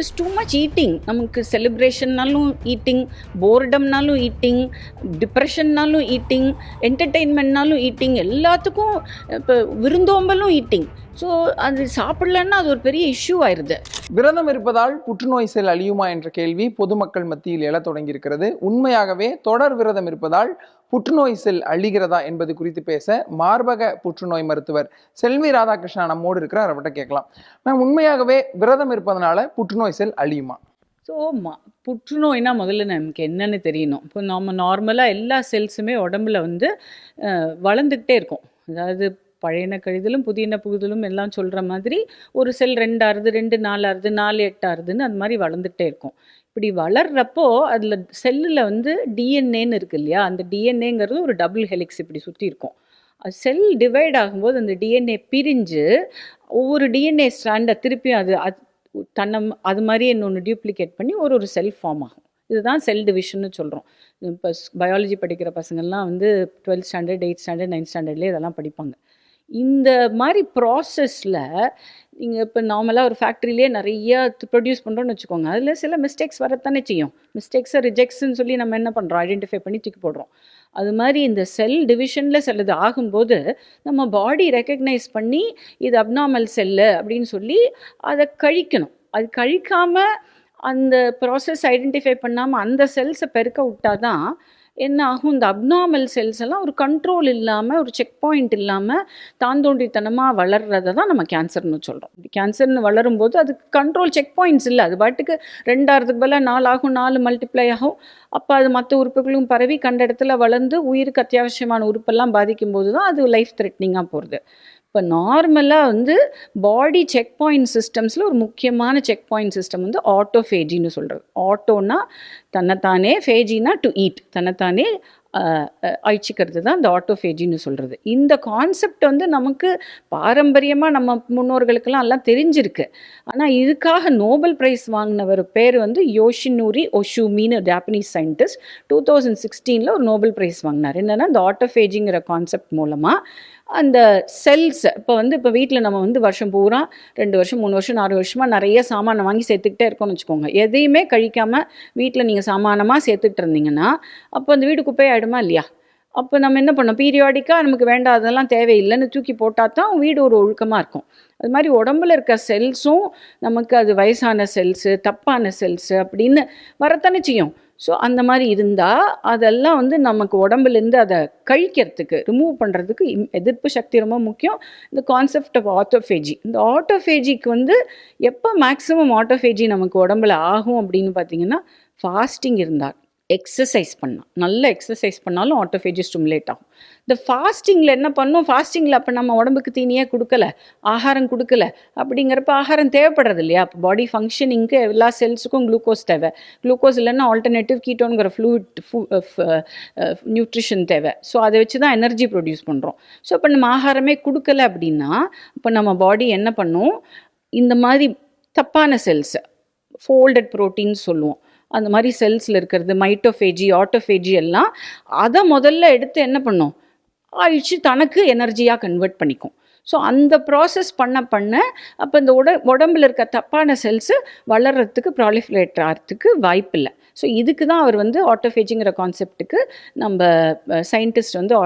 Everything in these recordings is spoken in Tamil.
It's too much eating. நமக்கு செலிப்ரேஷன்னாலும் ஈட்டிங், போர்டம்னாலும் ஈட்டிங், டிப்ரெஷன்னாலும் ஈட்டிங், என்டர்டெயின்மெண்ட்னாலும் ஈட்டிங், எல்லாத்துக்கும் இப்போ விருந்தோம்பலும் ஈட்டிங். ஸோ அது சாப்பிடலன்னா அது ஒரு பெரிய இஷ்யூ ஆயிடுது. விரதம் இருப்பதால் புற்றுநோய் செல் அழியுமா என்ற கேள்வி பொதுமக்கள் மத்தியில் எழத் தொடங்கியிருக்கிறது. உண்மையாகவே தொடர் விரதம் இருப்பதால் புற்றுநோய் செல் அழிகிறதா என்பது குறித்து பேச மார்பக புற்றுநோய் மருத்துவர் செல்வி ராதாகிருஷ்ணா நம்மோடு இருக்கிறார். அவர்கிட்ட கேட்கலாம். மேம், உண்மையாகவே விரதம் இருப்பதனால புற்றுநோய் செல் அழியுமா? ஸோ புற்றுநோய்னா முதல்ல நமக்கு என்னென்னு தெரியணும். இப்போ நம்ம நார்மலாக எல்லா செல்ஸுமே உடம்புல வந்து வளர்ந்துக்கிட்டே இருக்கும். அதாவது பழையன கழிதலும் புதியன புகுதலும் எல்லாம் சொல்கிற மாதிரி ஒரு செல் 2 ஆறுது, 2 4 ஆறுது, 4 8 ஆறுதுன்னு அது மாதிரி வளர்ந்துகிட்டே இருக்கும். இப்படி வளர்றப்போ அதில் செல்லில் வந்து டிஎன்ஏன்னு இருக்கு இல்லையா, அந்த டிஎன்ஏங்கிறது ஒரு டபுள் ஹெலிக்ஸ் இப்படி சுற்றி இருக்கும். செல் டிவைட் ஆகும்போது அந்த டிஎன்ஏ பிரிஞ்சு ஒவ்வொரு டிஎன்ஏ ஸ்ட்ராண்டை திருப்பி அது அது மாதிரியே இன்னொன்று டியூப்ளிகேட் பண்ணி ஒரு செல் ஃபார்ம் ஆகும். இதுதான் செல் டிவிஷன்னு சொல்கிறோம். இப்போ பயாலஜி படிக்கிற பசங்கள்லாம் வந்து 12th standard 8th standard 9th ஸ்டாண்டர்ட்லேயே இதெல்லாம் படிப்பாங்க. இந்த மாதிரி ப்ராசஸில் நீங்கள் இப்போ நார்மலாக ஒரு ஃபேக்ட்ரியிலே நிறையா ப்ரொடியூஸ் பண்ணுறோன்னு வச்சுக்கோங்க. அதில் சில மிஸ்டேக்ஸ் வரத்தானே செய்யும். மிஸ்டேக்ஸை ரிஜெக்ட்ஸ்ன்னு சொல்லி நம்ம என்ன பண்ணுறோம், ஐடென்டிஃபை பண்ணி தூக்கி போடுறோம். அது மாதிரி இந்த செல் டிவிஷனில் சிலது ஆகும்போது நம்ம பாடி ரெக்கக்னைஸ் பண்ணி இது அப்நார்மல் செல்லு அப்படின்னு சொல்லி அதை கழிக்கணும். அது கழிக்காமல் அந்த ப்ராசஸ் ஐடென்டிஃபை பண்ணாமல் அந்த செல்ஸை பெருக்க விட்டால் தான் என்ன ஆகும், இந்த அப்நார்மல் செல்ஸ் எல்லாம் ஒரு கண்ட்ரோல் இல்லாமல், ஒரு செக் பாயிண்ட் இல்லாமல் தாந்தோண்டித்தனமாக வளர்றதை தான் நம்ம கேன்சர்னு சொல்கிறோம். கேன்சர்னு வளரும்போது அதுக்கு கண்ட்ரோல் செக் பாயிண்ட்ஸ் இல்லை. அது பாட்டுக்கு 2 ஆகிறதுக்கு பதிலாக 4 ஆகும், 4 மல்டிப்ளை ஆகும். அப்போ அது மற்ற உறுப்புகளும் பரவி கண்ட இடத்துல வளர்ந்து உயிருக்கு அத்தியாவசியமான உறுப்பெல்லாம் பாதிக்கும் போது தான் அது லைஃப் த்ரெட்னிங்காக போகிறது. இப்போ நார்மலாக வந்து பாடி செக் பாயிண்ட் சிஸ்டம்ஸில் ஒரு முக்கியமான செக் பாயிண்ட் சிஸ்டம் வந்து ஆட்டோஃபேஜின்னு சொல்கிறது. ஆட்டோனா தன்னைத்தானே, ஃபேஜினா டு ஈட், தன்னைத்தானே அழிச்சிக்கிறது தான் இந்த ஆட்டோஃபேஜின்னு சொல்கிறது. இந்த கான்செப்ட் வந்து நமக்கு பாரம்பரியமாக நம்ம முன்னோர்களுக்கெல்லாம் எல்லாம் தெரிஞ்சிருக்கு. ஆனால் இதுக்காக நோபல் ப்ரைஸ் வாங்கினவர் பேர் வந்து யோஷினோரி ஒஷுமின்னு ஜாப்பனீஸ் சயின்டிஸ்ட் 2016 ஒரு நோபல் ப்ரைஸ் வாங்கினார். என்னென்னா இந்த ஆட்டோஃபேஜிங்கிற கான்செப்ட் மூலமாக அந்த செல்ஸ் இப்போ வீட்டில் நம்ம வந்து வருஷம் பூரா 2 வருஷம் 3 வருஷம் 4 வருஷமாக நிறைய சாமானை வாங்கி சேர்த்துக்கிட்டே இருக்கோம்னு வச்சுக்கோங்க. எதையுமே கழிக்காமல் வீட்டில் நீங்கள் சாமானமாக சேர்த்துட்டு இருந்தீங்கன்னா அப்போ அந்த வீடு குப்பையாயிடுமா இல்லையா? அப்போ நம்ம என்ன பண்ணோம், பீரியாடிக்காக நமக்கு வேண்டாததெல்லாம் தேவையில்லைன்னு தூக்கி போட்டால் தான் வீடு ஒரு ஒழுக்கமாக இருக்கும். அது மாதிரி உடம்புல இருக்க செல்ஸும் நமக்கு அது வயசான செல்ஸு, தப்பான செல்ஸு அப்படின்னு வரத்தானே செய்யும். ஸோ அந்த மாதிரி இருந்தால் அதெல்லாம் வந்து நமக்கு உடம்புலேருந்து அதை கழிக்கிறதுக்கு, ரிமூவ் பண்ணுறதுக்கு எதிர்ப்பு சக்தி ரொம்ப முக்கியம். இந்த கான்செப்ட் ஆஃப் ஆட்டோஃபேஜி, இந்த ஆட்டோஃபேஜிக்கு வந்து எப்போ மேக்ஸிமம் ஆட்டோஃபேஜி நமக்கு உடம்புல ஆகும் அப்படின்னு பார்த்தீங்கன்னா, ஃபாஸ்டிங் இருந்தால், எக்ஸசைஸ் பண்ணால், நல்ல எக்ஸசைஸ் பண்ணாலும் ஆட்டோஃபேஜி ஸ்டிமுலேட் ஆகும். இந்த ஃபாஸ்டிங்கில் என்ன பண்ணும், ஃபாஸ்டிங்கில் அப்போ நம்ம உடம்புக்கு தீனியே கொடுக்கல, ஆகாரம் கொடுக்கல, அப்படிங்கிறப்ப ஆகாரம் தேவைப்படுறது இல்லையா? அப்போ பாடி ஃபங்க்ஷனிங்க்கு எல்லா செல்ஸுக்கும் குளுக்கோஸ் தேவை. குளுக்கோஸ் இல்லைன்னா ஆல்டர்னேட்டிவ் கீட்டோங்கிற நியூட்ரிஷன் தேவை. ஸோ அதை வச்சு தான் எனர்ஜி ப்ரொடியூஸ் பண்ணுறோம். ஸோ இப்போ நம்ம ஆகாரமே கொடுக்கல அப்படின்னா இப்போ நம்ம பாடி என்ன பண்ணும், இந்த மாதிரி தப்பான செல்ஸு, ஃபோல்டட் ப்ரோட்டீன் சொல்லுவோம், அந்த மாதிரி செல்ஸில் இருக்கிறது மைட்டோஃபேஜி, ஆட்டோஃபேஜி எல்லாம் அதை முதல்ல எடுத்து என்ன பண்ணும், அழிச்சு தனக்கு எனர்ஜியாக கன்வெர்ட் பண்ணிக்கும். ஸோ அந்த ப்ராசஸ் பண்ண அப்போ இந்த உடம்புல இருக்க தப்பான செல்ஸு வளர்கிறதுக்கு, ப்ராலிஃபரேட் ஆகிறதுக்கு வாய்ப்பு இல்லை. ஸோ இதுக்கு தான் அவர் வந்து ஆட்டோஃபேஜிங்கிற கான்செப்டுக்கு நம்ம சயின்டிஸ்ட் வந்து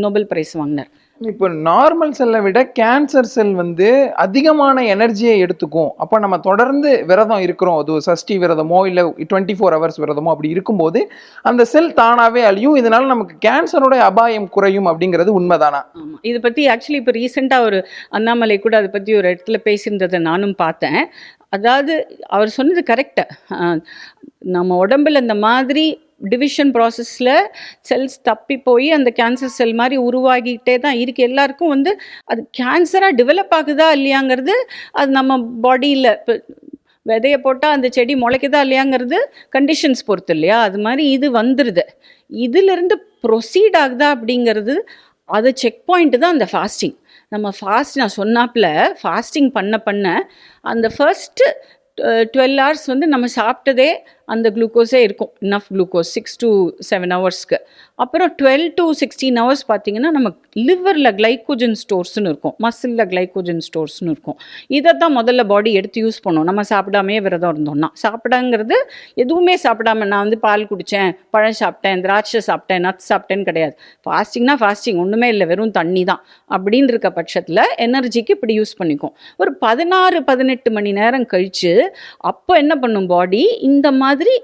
நோபல் ப்ரைஸ் வாங்கினார். இப்போ நார்மல் செல்லை விட கேன்சர் செல் வந்து அதிகமான எனர்ஜியை எடுத்துக்கும். அப்போ நம்ம தொடர்ந்து விரதம் இருக்கிறோம், அது சஷ்டி விரதமோ இல்லை 24 hours விரதமோ அப்படி இருக்கும்போது அந்த செல் தானாகவே அழியும். இதனால நமக்கு கேன்சரோட அபாயம் குறையும் அப்படிங்கிறது உண்மைதானா? ஆமாம், இதை பற்றி ஆக்சுவலி இப்போ ரீசெண்டாக ஒரு அண்ணாமலை கூட அதை பற்றி ஒரு இடத்துல பேசியிருந்ததை நானும் பார்த்தேன். அதாவது அவர் சொன்னது கரெக்டு. நம்ம உடம்புல இந்த மாதிரி டிவிஷன் ப்ராசஸில் செல்ஸ் தப்பி போய் அந்த கேன்சர் செல் மாதிரி உருவாகிக்கிட்டே தான் இருக்குது. எல்லாருக்கும் வந்து அது கேன்சராக டெவலப் ஆகுதா இல்லையாங்கிறது அது நம்ம பாடியில் இப்போ விதையை போட்டால் அந்த செடி முளைக்குதா இல்லையாங்கிறது கண்டிஷன்ஸ் பொறுத்து இல்லையா? அது மாதிரி இது வந்துடுது. இதிலிருந்து ப்ரொசீட் ஆகுதா அப்படிங்கிறது அது செக் பாயிண்ட்டு தான் அந்த ஃபாஸ்டிங். நம்ம நான் சொன்னாப்புல ஃபாஸ்டிங் பண்ண அந்த ஃபர்ஸ்ட்டு 12 hours வந்து நம்ம சாப்பிட்டதே அந்த குளுக்கோஸே இருக்கும், இனஃப் குளுக்கோஸ் 6 to 7 ஹவர்ஸ்க்கு. அப்புறம் 12 to 16 ஹவர்ஸ் பார்த்தீங்கன்னா நம்ம லிவரில் கிளைக்கோஜன் ஸ்டோர்ஸ்னு இருக்கும், மசிலில் கிளைக்கோஜன் ஸ்டோர்ஸ்னு இருக்கும். இதை தான் முதல்ல பாடி எடுத்து யூஸ் பண்ணும் நம்ம சாப்பிடாமே விரதம் இருந்தோம்னா. சாப்பிடாங்கிறது எதுவுமே சாப்பிடாம நான் வந்து பால் குடித்தேன், பழம் சாப்பிட்டேன், திராட்சை சாப்பிட்டேன், நட்ஸ் சாப்பிட்டேன்னு கிடையாது. ஃபாஸ்டிங்னா ஃபாஸ்டிங், ஒன்றுமே இல்லை, வெறும் தண்ணி தான் அப்படின்னு இருக்க பட்சத்தில் எனர்ஜிக்கு இப்படி யூஸ் பண்ணிக்கும். ஒரு 16-18 மணி நேரம் கழித்து அப்போ என்ன பண்ணும் பாடி, இந்த மாதிரி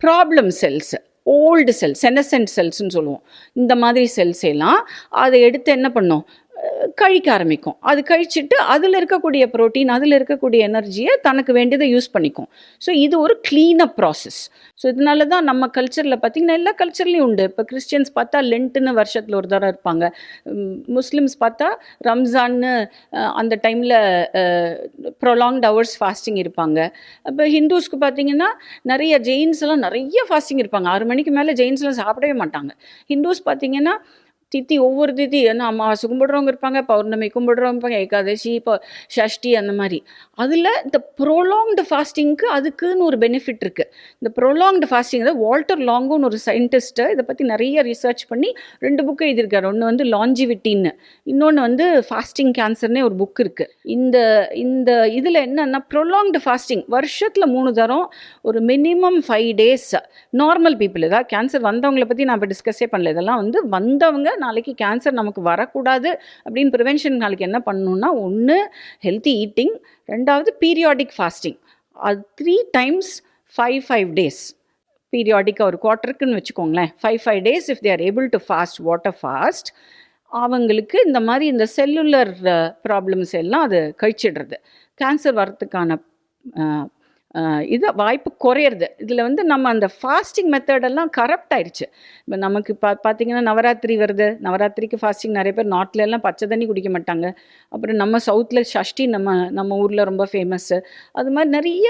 problem cells, old cells, senescent செல்ஸ்ன்னு சொல்லுவோம், இந்த மாதிரி செல்ஸ் எல்லாம் அதை எடுத்து என்ன பண்ணும், கழிக்க ஆரம்பிக்கும். அது கழிச்சிட்டு அதில் இருக்கக்கூடிய ப்ரோட்டீன், அதில் இருக்கக்கூடிய எனர்ஜியை தனக்கு வேண்டியதை யூஸ் பண்ணிக்கும். ஸோ இது ஒரு க்ளீனப் ப்ராசஸ். ஸோ இதனால தான் நம்ம கல்ச்சரில் பார்த்திங்கன்னா எல்லா கல்ச்சர்லேயும் உண்டு. இப்போ கிறிஸ்டியன்ஸ் பார்த்தா லென்ட்டுன்னு வருஷத்தில் ஒரு தடவை இருப்பாங்க, முஸ்லிம்ஸ் பார்த்தா ரம்ஜான்னு அந்த டைமில் ப்ரொலாங்ட் ஹவர்ஸ் ஃபாஸ்டிங் இருப்பாங்க. இப்போ ஹிந்துஸ்க்கு பார்த்திங்கன்னா நிறைய ஜெயின்ஸ்லாம் நிறைய ஃபாஸ்டிங் இருப்பாங்க, 6 மணிக்கு மேலே ஜெயின்ஸ்லாம் சாப்பிடவே மாட்டாங்க. ஹிந்துஸ் பார்த்திங்கன்னா தித்தி, ஒவ்வொரு தித்தி, ஏன்னா அமாவாசை கும்பிடுறவங்க இருப்பாங்க, பௌர்ணமி கும்பிடுறவங்க இருப்பாங்க, ஏகாதசி, இப்போ ஷஷ்டி, அந்த மாதிரி. அதில் இந்த ப்ரொலாங்டு ஃபாஸ்டிங்க்கு அதுக்குன்னு ஒரு பெனிஃபிட் இருக்குது. இந்த ப்ரொலாங்டு ஃபாஸ்டிங், அதாவது வால்டர் லாங்கோன்னு ஒரு சயின்டிஸ்ட்டு இதை பற்றி நிறைய ரிசர்ச் பண்ணி 2 புக்கு எழுதியிருக்காரு. ஒன்று வந்து லாஞ்சிவிட்டின்னு, இன்னொன்று வந்து ஃபாஸ்டிங் கேன்சர்னே ஒரு புக் இருக்குது. இந்த இந்த இதில் என்னென்னா ப்ரொலாங்டு ஃபாஸ்டிங் வருஷத்தில் 3 தரம், ஒரு மினிமம் 5 days. நார்மல் பீப்புள், ஏதாவது கேன்சர் வந்தவங்களை பற்றி நான் இப்போ டிஸ்கஸே பண்ணல, இதெல்லாம் வந்து வந்தவங்க நாளைக்கு கேன்சர் நமக்கு வரக்கூடாது அப்படின்னு ப்ரிவென்ஷன் நாளைக்கு என்ன பண்ணணும்னா, ஒன்று ஹெல்த்தி ஈட்டிங், ரெண்டாவது பீரியாடிக் ஃபாஸ்டிங். அது 3 times 5 days பீரியாடிக்காக, ஒரு குவார்ட்டருக்குன்னு வச்சுக்கோங்களேன். 5 days if they are able to fast, water fast, அவங்களுக்கு இந்த மாதிரி இந்த செல்லுலர் ப்ராப்ளம்ஸ் எல்லாம் அது கழிச்சிடுறது, கேன்சர் வரத்துக்கான இது வாய்ப்பு குறையிறது. இதில் வந்து நம்ம அந்த ஃபாஸ்டிங் மெத்தடெல்லாம் கரப்ட் ஆயிடுச்சு. இப்போ நமக்கு பார்த்திங்கன்னா நவராத்திரி வருது, நவராத்திரிக்கு ஃபாஸ்டிங் நிறைய பேர் நார்த்ல எல்லாம் பச்சை தண்ணி குடிக்க மாட்டாங்க. அப்புறம் நம்ம சவுத்தில் ஷஷ்டி நம்ம ஊரில் ரொம்ப ஃபேமஸ்ஸு. அது மாதிரி நிறைய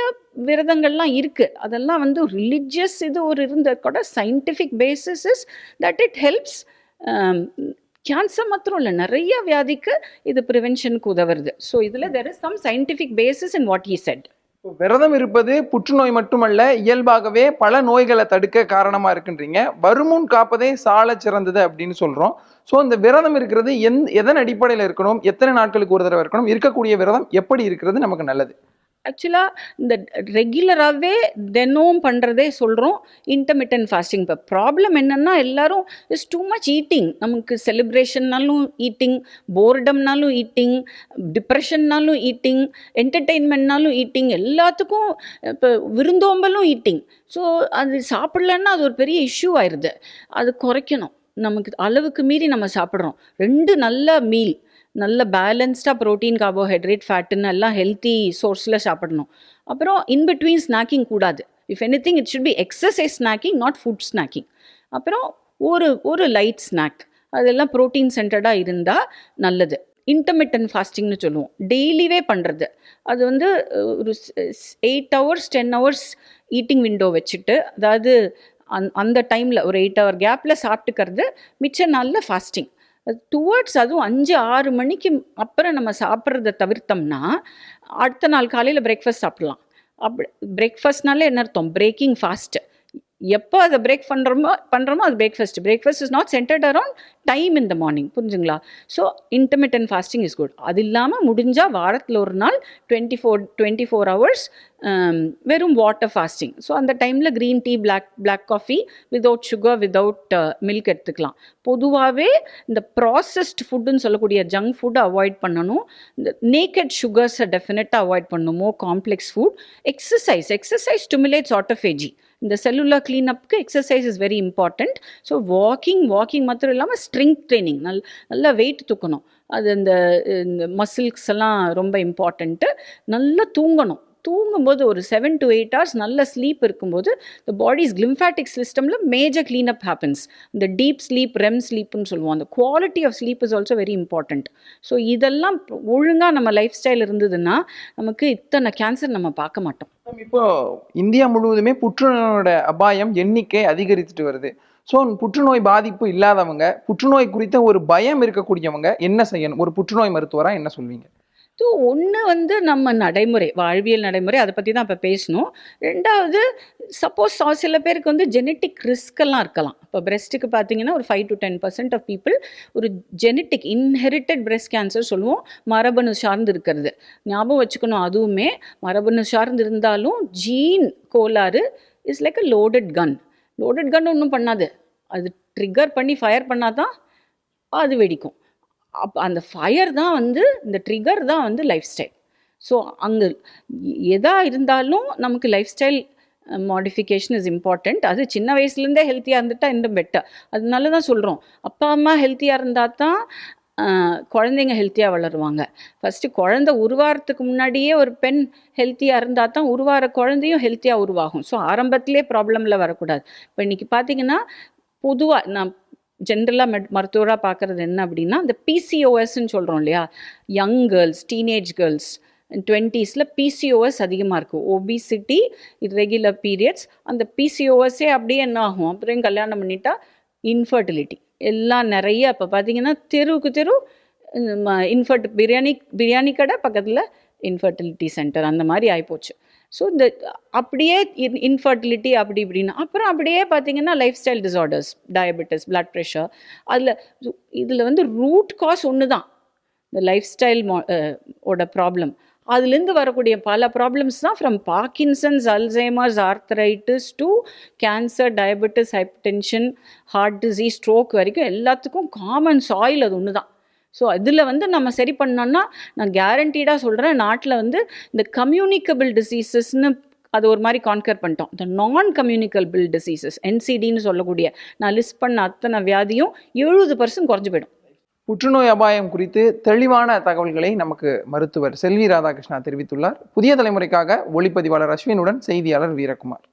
விரதங்கள்லாம் இருக்குது. அதெல்லாம் வந்து ரிலிஜியஸ் இது ஒரு இருந்த கூட scientific basis is that it helps. Cancer மாத்திரம் இல்லை, நிறைய வியாதிக்கு இது ப்ரிவென்ஷனுக்கு உதவுறது. ஸோ இதில் there is some scientific basis in what he said. விரதம் இருப்பது புற்றுநோய் மட்டுமல்ல, இயல்பாகவே பல நோய்களை தடுக்க காரணமா இருக்குன்றீங்க. வருமுன் காப்பதே சால சிறந்தது அப்படின்னு சொல்றோம். ஸோ இந்த விரதம் இருக்கிறது எதன் அடிப்படையில் இருக்கணும், எத்தனை நாட்களுக்கு ஒரு தடவை இருக்கணும், இருக்கக்கூடிய விரதம் எப்படி இருக்கிறது நமக்கு நல்லது? ஆக்சுவலாக இந்த ரெகுலராகவே தினம் பண்ணுறதே சொல்கிறோம் இன்டர்மிட்டன்ட் ஃபாஸ்டிங். இப்போ ப்ராப்ளம் என்னென்னா எல்லாரும் இஸ் டூ மச் ஈட்டிங். நமக்கு செலிப்ரேஷன்னாலும் ஈட்டிங், போர்டம்னாலும் ஈட்டிங், டிப்ரெஷன்னாலும் ஈட்டிங், என்டர்டெயின்மெண்ட்னாலும் ஈட்டிங், எல்லாத்துக்கும் இப்போ விருந்தோம்பலும் ஈட்டிங். ஸோ அது சாப்பிட்லன்னா அது ஒரு பெரிய இஷ்யூ ஆயிடுது. அது குறைக்கணும். நமக்கு அளவுக்கு மீறி நம்ம சாப்பிட்றோம். 2 நல்ல மீல், நல்ல பேலன்ஸ்டாக ப்ரோட்டீன், கார்போஹைட்ரேட், ஃபேட்டுன்னு எல்லாம் ஹெல்த்தி சோர்ஸில் சாப்பிடணும். அப்புறம் இன்பிட்வீன் ஸ்நாக்கிங் கூடாது. If any thing it should be exercise snacking, not food snacking. அப்புறம் ஒரு லைட் ஸ்நாக், அதெல்லாம் ப்ரோட்டீன் சென்டர்டாக இருந்தால் நல்லது. இன்டர்மிட்டன்ட் ஃபாஸ்டிங்னு சொல்லுவோம், டெய்லிவே பண்ணுறது. அது வந்து ஒரு 8 hours 10 hours ஈட்டிங் விண்டோ வச்சுட்டு, அதாவது அந்த டைமில் ஒரு 8 hour கேப்பில் சாப்பிட்டுக்கிறது, மிச்ச நாளில் ஃபாஸ்டிங். டுவர்ட்ஸ் அதுவும் 5-6 மணிக்கு அப்புறம் நம்ம சாப்பிட்றத தவிர்த்தோம்னா அடுத்த நாள் காலையில் பிரேக்ஃபாஸ்ட் சாப்பிட்லாம். பிரேக்ஃபாஸ்ட்னாலே என்ன அர்த்தம், பிரேக்கிங் ஃபாஸ்ட்டு. எப்போ அதை பிரேக் பண்ணுறோமோ அது breakfast is not centred around time in the morning, புரிஞ்சுங்களா? So intermittent fasting is good. அது இல்லாமல் முடிஞ்சால் வாரத்தில் ஒரு நாள் 24 hours வெறும் வாட்டர் ஃபாஸ்டிங். ஸோ அந்த டைமில் green tea, black coffee without sugar, without milk எடுத்துக்கலாம். பொதுவாகவே இந்த ப்ராசஸ்ட் ஃபுட்டுன்னு சொல்லக்கூடிய ஜங்க் ஃபுட்டை அவாய்ட் பண்ணணும். இந்த நேக்கட் சுகர்ஸை டெஃபினட்டாக அவாய்ட் பண்ணணும். Complex food. Exercise stimulates autophagy. இந்த செல்லுலர் கிளீனப்புக்கு exercise is very important. So walking மாத்திரம் இல்லாமல் ஸ்ட்ரெங்க் ட்ரைனிங், நல்லா வெயிட் தூக்கணும். அது இந்த மசில்ஸ் எல்லாம் ரொம்ப இம்பார்ட்டண்ட்டு. நல்லா தூங்கும்போது ஒரு 7 to 8 hours நல்ல ஸ்லீப் இருக்கும்போது the body's lymphatic systemல மேஜர் cleanup happens. இந்த டீப் ஸ்லீப், REM ஸ்லீப்னு சொல்லுவோம். அந்த quality of sleep is also very important. So இதெல்லாம் ஒழுங்காக நம்ம லைஃப் ஸ்டைல் இருந்ததுன்னா நமக்கு இத்தனை கேன்சர் நம்ம பார்க்க மாட்டோம். இப்போ இந்தியா முழுவதுமே புற்றுநோயோட அபாயம் எண்ணிக்கை அதிகரித்துட்டு வருது. ஸோ புற்றுநோய் பாதிப்பு இல்லாதவங்க, புற்றுநோய் குறித்த ஒரு பயம் இருக்கக்கூடியவங்க என்ன செய்யணும்? ஒரு புற்றுநோய் மருத்துவராக என்ன சொல்வீங்க? ஸோ ஒன்று வந்து நம்ம நடைமுறை, வாழ்வியல் நடைமுறை அதை பற்றி தான் இப்போ பேசணும். 2வது சப்போஸ் சில பேருக்கு வந்து ஜெனட்டிக் ரிஸ்கெல்லாம் இருக்கலாம். இப்போ பிரெஸ்ட்டுக்கு பார்த்தீங்கன்னா ஒரு 5 to 10% ஆஃப் பீப்புள் ஒரு ஜெனட்டிக் இன்ஹெரிட்டட் பிரெஸ்ட் கேன்சர் சொல்லுவோம், மரபணு சார்ந்து இருக்கிறது. ஞாபகம் வச்சுக்கணும், அதுவுமே மரபணு சார்ந்து இருந்தாலும் ஜீன் கோளாறு is like a loaded gun. Loaded gun ஒன்றும் பண்ணாது, அது ட்ரிகர் பண்ணி ஃபயர் பண்ணால் தான் அது வெடிக்கும். அந்த ஃபயர் தான் வந்து, இந்த ட்ரிகர் தான் வந்து லைஃப் ஸ்டைல். ஸோ அங்கே எதா இருந்தாலும் நமக்கு life style modification is important. அது சின்ன வயசுலேருந்தே ஹெல்த்தியாக இருந்துட்டால் இன்னும் பெட்டர். அதனால தான் சொல்கிறோம், அப்பா அம்மா ஹெல்த்தியாக இருந்தால் தான் குழந்தைங்க ஹெல்த்தியாக வளருவாங்க. ஃபஸ்ட்டு குழந்தை உருவாகிறதுக்கு முன்னாடியே ஒரு பெண் ஹெல்த்தியாக இருந்தால் தான் உருவாகிற குழந்தையும் ஹெல்த்தியாக உருவாகும். ஸோ ஆரம்பத்திலே ப்ராப்ளமில் வரக்கூடாது. இப்போ இன்றைக்கி பார்த்தீங்கன்னா பொதுவாக நான் ஜென்ரலாக மருத்துவராக பார்க்குறது என்ன அப்படின்னா, இந்த பிசிஓஎஸ்ன்னு சொல்கிறோம் இல்லையா, young girls, teenage girls 20s PCOS அதிகமாக இருக்குது. ஒபிசிட்டி, இர்ரெகுலர் பீரியட்ஸ், அந்த பிசிஓஎஸ்ஸே அப்படியே என்ன ஆகும், அப்புறம் கல்யாணம் பண்ணிட்டா இன்ஃபர்டிலிட்டி எல்லாம் நிறைய. இப்போ பார்த்தீங்கன்னா தெருவுக்கு தெரு பிரியாணி கடை பக்கத்தில் இன்ஃபர்டிலிட்டி சென்டர், அந்த மாதிரி ஆகிப்போச்சு. ஸோ இந்த அப்படியே இன்ஃபர்டிலிட்டி அப்படி இப்படின்னு அப்புறம் அப்படியே பார்த்தீங்கன்னா life style disorders, diabetes, blood pressure, இதில் வந்து ரூட் காஸ் ஒன்று தான், இந்த லைஃப் ஸ்டைல் ஓட ப்ராப்ளம். அதுலேருந்து வரக்கூடிய பல ப்ராப்ளம்ஸ் தான், from Parkinson's, Alzheimer's, arthritis to cancer, diabetes, hypertension, heart disease, stroke வரைக்கும் எல்லாத்துக்கும் காமன் சாயில் அது ஒன்று தான். ஸோ அதில் வந்து நம்ம சரி பண்ணோன்னா, நான் கேரண்டீடாக சொல்கிறேன், நாட்டில் வந்து இந்த கம்யூனிகபிள் டிசீசஸ்ன்னு அது ஒரு மாதிரி கான்கர் பண்ணிட்டோம். இந்த நான் கம்யூனிகபிள் டிசீசஸ், என்சிடின்னு சொல்லக்கூடிய நான் லிஸ்ட் பண்ண அத்தனை வியாதியும் 70% குறைஞ்சு போயிடும். புற்றுநோய் அபாயம் குறித்து தெளிவான தகவல்களை நமக்கு மருத்துவர் செல்வி ராதாகிருஷ்ணா தெரிவித்துள்ளார். புதிய தலைமுறைக்காக ஒளிப்பதிவாளர் அஸ்வினுடன் செய்தியாளர் வீரகுமார்.